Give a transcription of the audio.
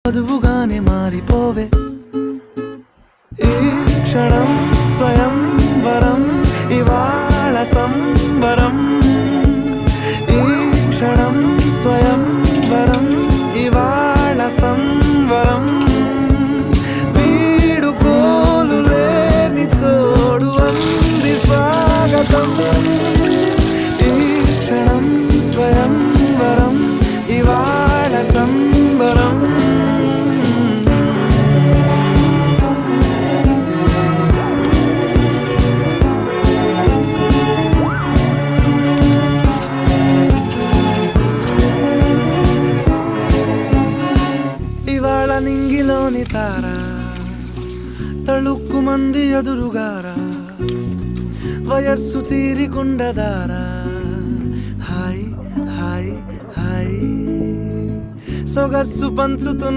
చదువుగానే మారిపోవే ఈ క్షణం స్వయం వరం ఇవాళ సంబరం ఈ క్షణం స్వయం వరం ఇవాళ సంవరం వీడుకోలు లేని తోడు అంది స్వాగతం ఈ క్షణం స్వయం వరం ఇవాళ సంబరం ఇవాళ నింగిలోని తార తళుక్కు మంది ఎదురుగారా వయస్సు తీరికుండదారా హాయ్ హాయ్ హాయ్ సొగస్సు పంచుతున్న